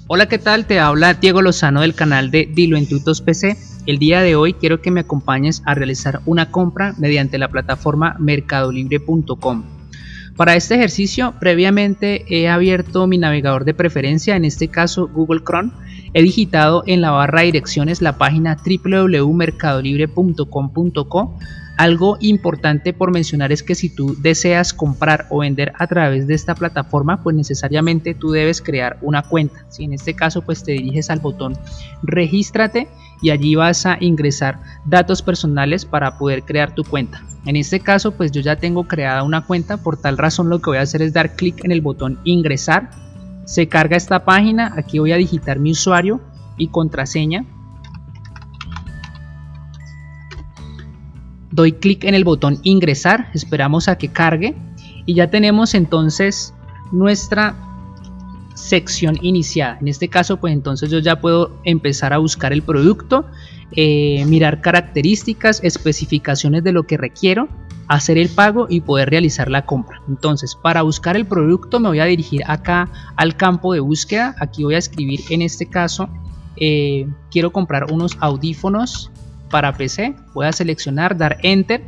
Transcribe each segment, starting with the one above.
Hola, ¿qué tal? Te habla Diego Lozano del canal de Dilo en Tutos PC. El día de hoy quiero que me acompañes a realizar una compra mediante la plataforma mercadolibre.com. Para este ejercicio, previamente he abierto mi navegador de preferencia, en este caso Google Chrome. He digitado en la barra de direcciones la página www.mercadolibre.com.co. Algo importante por mencionar es que si tú deseas comprar o vender a través de esta plataforma, pues necesariamente tú debes crear una cuenta. ¿Sí? En este caso, pues te diriges al botón regístrate y allí vas a ingresar datos personales para poder crear tu cuenta. En este caso, pues yo ya tengo creada una cuenta, por tal razón lo que voy a hacer es dar clic en el botón ingresar. Se carga esta página, aquí voy a digitar mi usuario y contraseña. Doy clic en el botón ingresar, esperamos a que cargue y ya tenemos entonces nuestra sección iniciada. En este caso, pues entonces yo ya puedo empezar a buscar el producto, mirar características, especificaciones de lo que requiero, hacer el pago y poder realizar la compra. Entonces, para buscar el producto me voy a dirigir acá al campo de búsqueda. Aquí voy a escribir, en este caso, quiero comprar unos audífonos para PC. Voy a seleccionar, dar enter.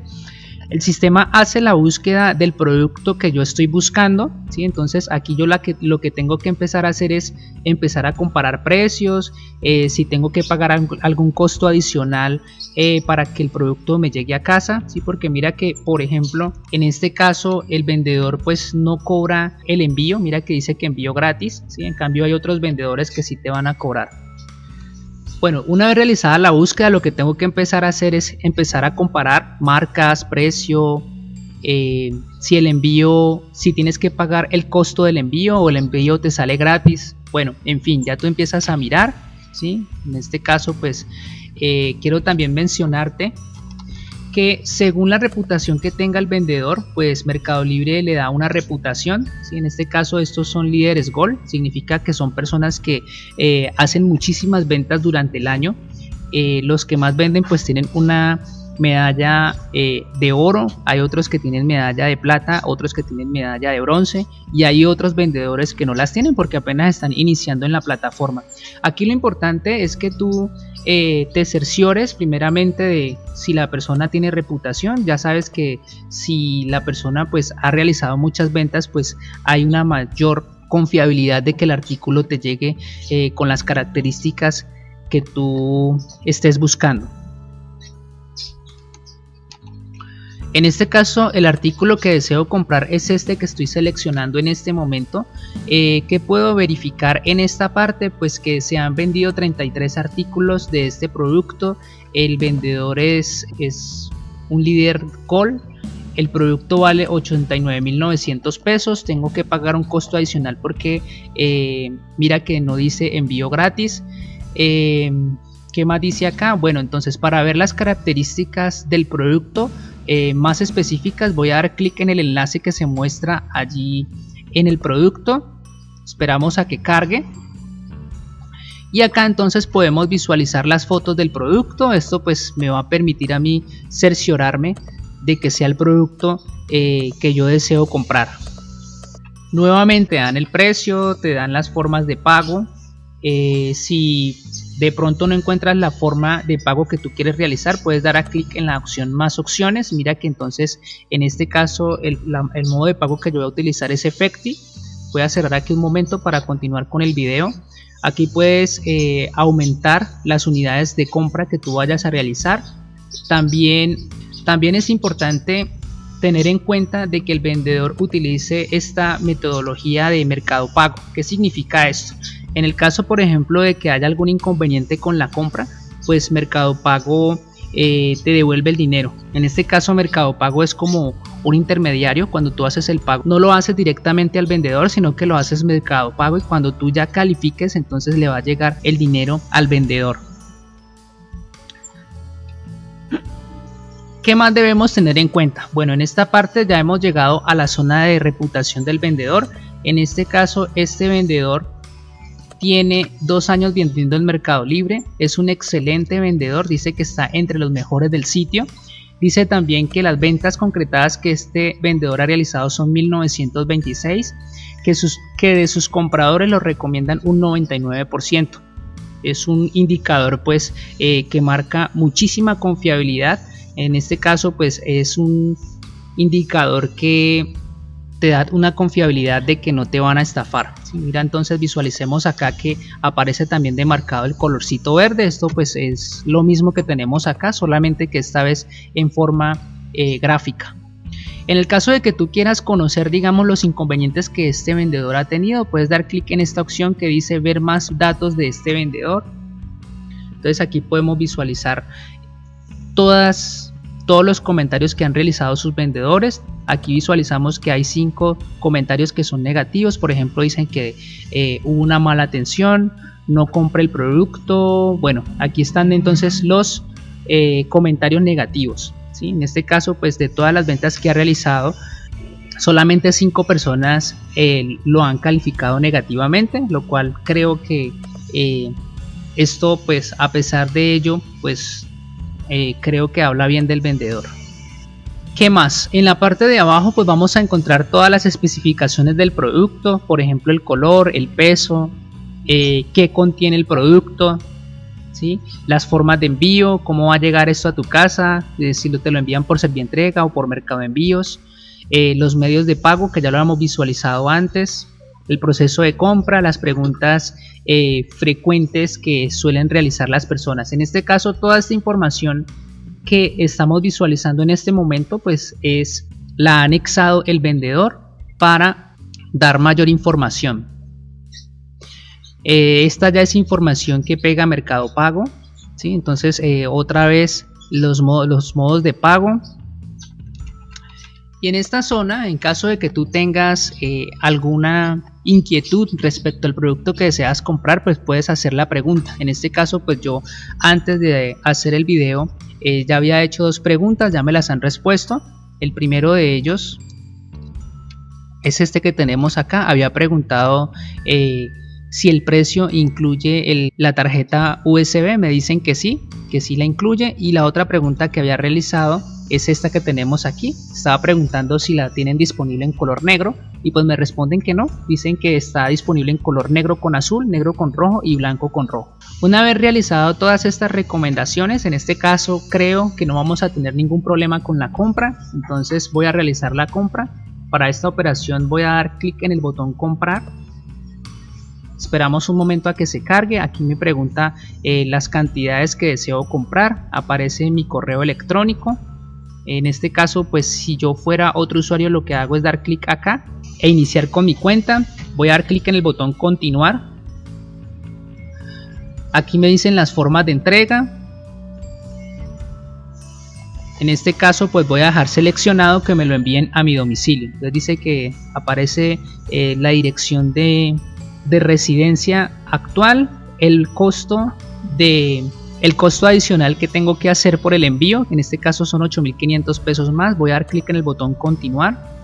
El sistema hace la búsqueda del producto que yo estoy buscando, ¿sí? Entonces aquí yo lo que tengo que empezar a hacer es empezar a comparar precios, si tengo que pagar algún costo adicional para que el producto me llegue a casa, ¿sí? Porque mira que, por ejemplo, en este caso el vendedor pues no cobra el envío, mira que dice que envío gratis, ¿sí? En cambio hay otros vendedores que sí te van a cobrar. Bueno, una vez realizada la búsqueda, lo que tengo que empezar a hacer es empezar a comparar marcas, precio, si el envío, si tienes que pagar el costo del envío o el envío te sale gratis. Bueno, en fin, ya tú empiezas a mirar, ¿sí? En este caso, pues quiero también mencionarte que según la reputación que tenga el vendedor, pues Mercado Libre le da una reputación, ¿sí? En este caso estos son líderes Gold, significa que son personas que hacen muchísimas ventas durante el año. Los que más venden pues tienen una medalla de oro, hay otros que tienen medalla de plata, otros que tienen medalla de bronce y hay otros vendedores que no las tienen porque apenas están iniciando en la plataforma. Aquí lo importante es que tú te cerciores primeramente de si la persona tiene reputación. Ya sabes que si la persona pues ha realizado muchas ventas, pues hay una mayor confiabilidad de que el artículo te llegue con las características que tú estés buscando. En este caso, el artículo que deseo comprar es este que estoy seleccionando en este momento. ¿Qué puedo verificar en esta parte? Pues que se han vendido 33 artículos de este producto. El vendedor es un líder Gold. El producto vale 89.900 pesos. Tengo que pagar un costo adicional porque mira que no dice envío gratis. ¿Qué más dice acá? Bueno, entonces para ver las características del producto más específicas, voy a dar clic en el enlace que se muestra allí en el producto. Esperamos a que cargue y acá entonces podemos visualizar las fotos del producto. Esto pues me va a permitir a mí cerciorarme de que sea el producto que yo deseo comprar. Nuevamente dan el precio, te dan las formas de pago. Si de pronto no encuentras la forma de pago que tú quieres realizar, puedes dar a clic en la opción más opciones. Mira que entonces en este caso el modo de pago que yo voy a utilizar es Efecti. Voy a cerrar aquí un momento para continuar con el video. Aquí puedes aumentar las unidades de compra que tú vayas a realizar. También es importante tener en cuenta de que el vendedor utilice esta metodología de Mercado Pago. ¿Qué significa esto? En el caso, por ejemplo, de que haya algún inconveniente con la compra, pues Mercado Pago te devuelve el dinero. En este caso, Mercado Pago es como un intermediario. Cuando tú haces el pago, no lo haces directamente al vendedor, sino que lo haces Mercado Pago, y cuando tú ya califiques, entonces le va a llegar el dinero al vendedor. ¿Qué más debemos tener en cuenta? Bueno, en esta parte ya hemos llegado a la zona de reputación del vendedor. En este caso, este vendedor tiene 2 años vendiendo en Mercado Libre, es un excelente vendedor, dice que está entre los mejores del sitio. Dice también que las ventas concretadas que este vendedor ha realizado son 1926, que de sus compradores lo recomiendan un 99%. Es un indicador pues que marca muchísima confiabilidad. En este caso pues es un indicador que te da una confiabilidad de que no te van a estafar. ¿Sí? Mira, entonces visualicemos acá que aparece también demarcado el colorcito verde. Esto pues es lo mismo que tenemos acá, solamente que esta vez en forma gráfica. En el caso de que tú quieras conocer, digamos, los inconvenientes que este vendedor ha tenido, puedes dar clic en esta opción que dice ver más datos de este vendedor. Entonces aquí podemos visualizar todos los comentarios que han realizado sus vendedores. Aquí visualizamos que hay 5 comentarios que son negativos. Por ejemplo, dicen que hubo una mala atención, no compre el producto. Bueno, aquí están entonces los comentarios negativos, ¿sí? En este caso pues de todas las ventas que ha realizado, solamente 5 personas lo han calificado negativamente, lo cual creo que esto pues a pesar de ello pues creo que habla bien del vendedor. ¿Qué más? En la parte de abajo pues vamos a encontrar todas las especificaciones del producto, por ejemplo el color, el peso, qué contiene el producto, ¿sí? Las formas de envío, cómo va a llegar esto a tu casa, si te lo envían por Servientrega o por Mercado Envíos, los medios de pago que ya lo hemos visualizado antes, el proceso de compra, las preguntas frecuentes que suelen realizar las personas. En este caso toda esta información que estamos visualizando en este momento pues la ha anexado el vendedor para dar mayor información. Esta ya es información que pega Mercado Pago, ¿sí? Entonces otra vez los modos de pago. Y en esta zona, en caso de que tú tengas alguna inquietud respecto al producto que deseas comprar, pues puedes hacer la pregunta. En este caso pues yo antes de hacer el video ya había hecho 2 preguntas, ya me las han respuesto. El primero de ellos es este que tenemos acá. Había preguntado si el precio incluye la tarjeta USB, me dicen que sí la incluye. Y la otra pregunta que había realizado es esta que tenemos aquí. Estaba preguntando si la tienen disponible en color negro y pues me responden que no, dicen que está disponible en color negro con azul, negro con rojo y blanco con rojo. Una vez realizado todas estas recomendaciones, en este caso creo que no vamos a tener ningún problema con la compra, entonces voy a realizar la compra. Para esta operación voy a dar clic en el botón comprar. Esperamos un momento a que se cargue. Aquí me pregunta las cantidades que deseo comprar, aparece mi correo electrónico. En este caso pues si yo fuera otro usuario lo que hago es dar clic acá e iniciar con mi cuenta. Voy a dar clic en el botón continuar. Aquí me dicen las formas de entrega. En este caso pues voy a dejar seleccionado que me lo envíen a mi domicilio. Entonces dice que aparece la dirección de residencia actual, el costo adicional que tengo que hacer por el envío. En este caso son 8.500 pesos más. Voy a dar clic en el botón continuar.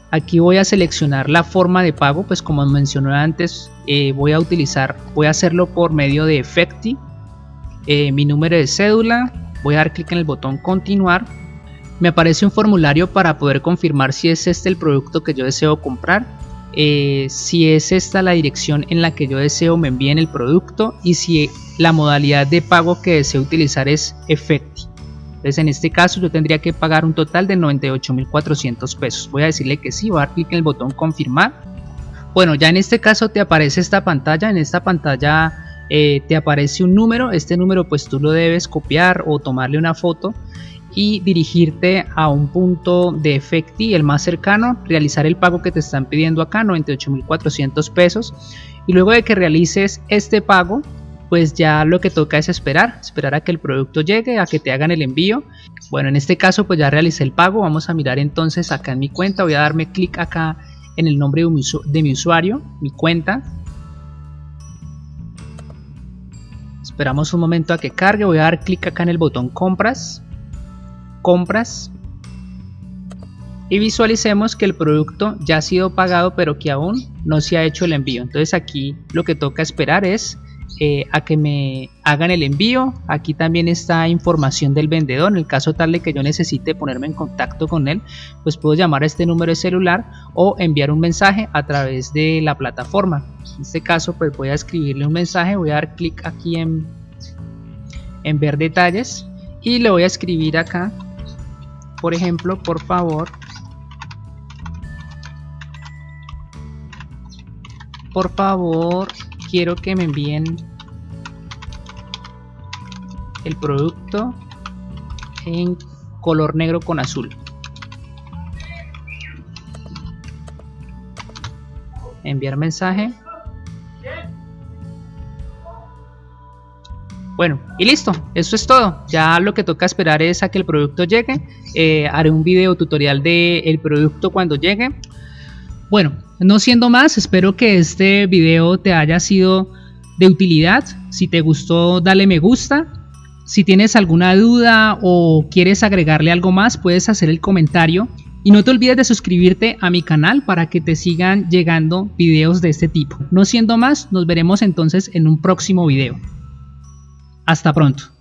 Aquí voy a seleccionar la forma de pago, pues como mencioné antes voy a hacerlo por medio de Efecti. Mi número de cédula, voy a dar clic en el botón continuar. Me aparece un formulario para poder confirmar si es este el producto que yo deseo comprar, si es esta la dirección en la que yo deseo me envíen el producto y si la modalidad de pago que deseo utilizar es Efecti. Entonces en este caso yo tendría que pagar un total de 98.400 pesos. Voy a decirle que sí, voy a dar clic en el botón confirmar. Bueno, ya en este caso te aparece esta pantalla. En esta pantalla te aparece un número. Este número pues tú lo debes copiar o tomarle una foto y dirigirte a un punto de Efecti, el más cercano, realizar el pago que te están pidiendo acá, 98.400 pesos. Y luego de que realices este pago, pues ya lo que toca es esperar a que el producto llegue, a que te hagan el envío. Bueno, en este caso pues ya realicé el pago. Vamos a mirar entonces acá en mi cuenta. Voy a darme clic acá en el nombre de mi usuario, mi cuenta. Esperamos un momento a que cargue. Voy a dar clic acá en el botón compras y visualicemos que el producto ya ha sido pagado pero que aún no se ha hecho el envío. Entonces aquí lo que toca esperar es a que me hagan el envío. Aquí también está información del vendedor. En el caso tal de que yo necesite ponerme en contacto con él, pues puedo llamar a este número de celular o enviar un mensaje a través de la plataforma. En este caso pues voy a escribirle un mensaje, voy a dar clic aquí en ver detalles y le voy a escribir acá, por ejemplo, por favor quiero que me envíen el producto en color negro con azul. Enviar mensaje. Bueno, y listo, eso es todo. Ya lo que toca esperar es a que el producto llegue. Haré un video tutorial del producto cuando llegue. Bueno, no siendo más, espero que este video te haya sido de utilidad. Si te gustó, dale me gusta. Si tienes alguna duda o quieres agregarle algo más, puedes hacer el comentario. Y no te olvides de suscribirte a mi canal para que te sigan llegando videos de este tipo. No siendo más, nos veremos entonces en un próximo video. Hasta pronto.